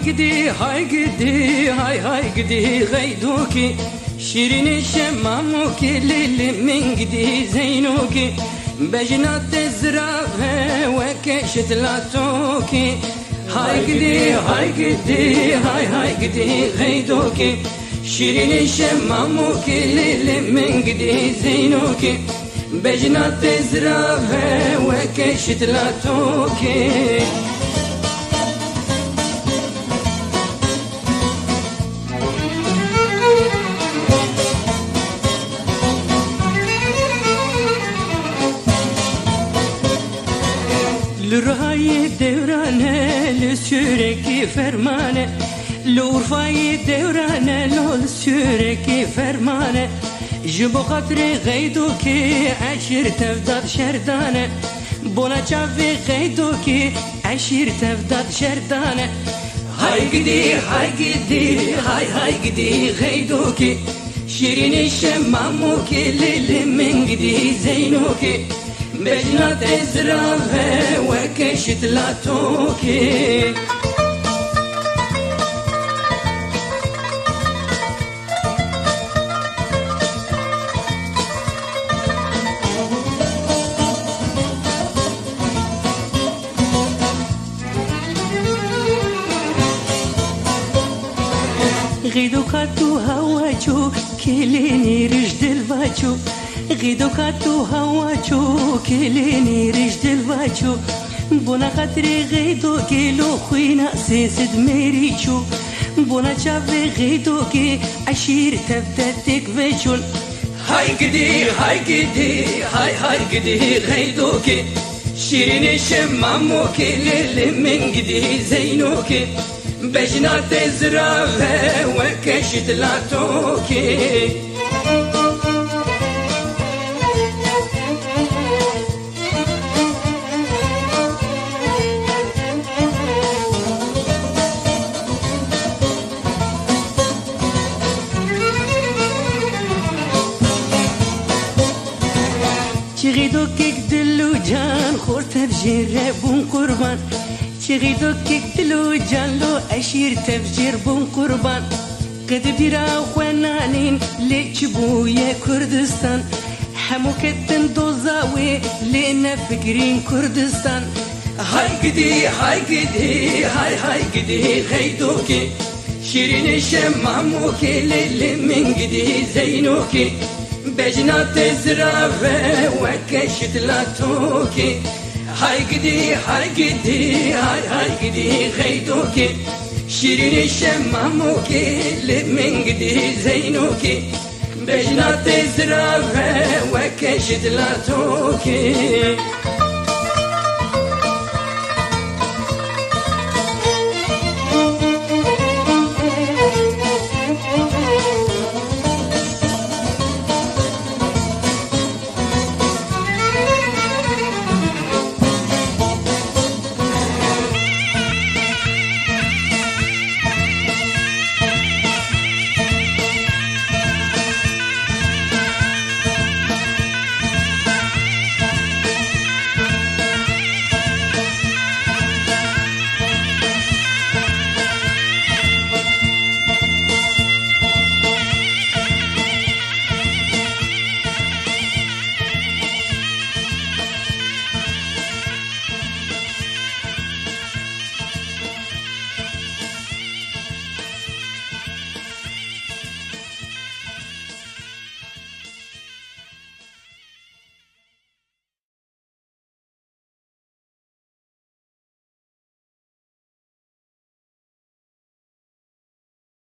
قدي هاي قدي هاي قدي غيدوكي شيرين شماموكي للي من قدي زينوكي بجنات الزرافة وكشت لاتوكي هاي قدي هاي قدي غيدوكي شيرين شماموكي للي من قدي زينوكي بجنات الزرافة وكشت لاتوكي لرهاي دورانه لسوركي فرمانه لورفاي دورانه لسوركي فرمانه جبو خاطري غيدوكي عشير تفضل شردانه بونا شافي غيدوكي عشير تفضل شردانه هاي قدي غيدوكي شيرين الشماموكي للي من قدي زينوكي بجنات الزرافة وكشت لاتوكي غيدو كاتو هواجو كيليني رجد الفاجو غيدو كاتو هواجو كيليني رجد الفاجو بونا خاطري غيدو كيلو خوينا سيسد ميريشو بونا شافي غيدو كي عشير تفتتك فيشون هاي قدي غيدوكي شيرين شماموكي للي من قدي زينوكي بجنات الزرافة وكشت لاتوكي شغيدوكي دلو جان خورت بجير بون قربان شغيدوكي دلو جان لو أشير تفجير بون قربان قد بيرا خوانانين ليش بويا كردستان حمو كتن دوزاوي لينا فكرين كردستان هاي قدي غيدوكي شيرين شماموكي للي من قدي زينوكي بجنات الزرافة وكشت لاتوكي هاي قدي غيدوكي شيرين شماموكي لمن قدي زينوكي بجنات الزرافة وكشت لاتوكي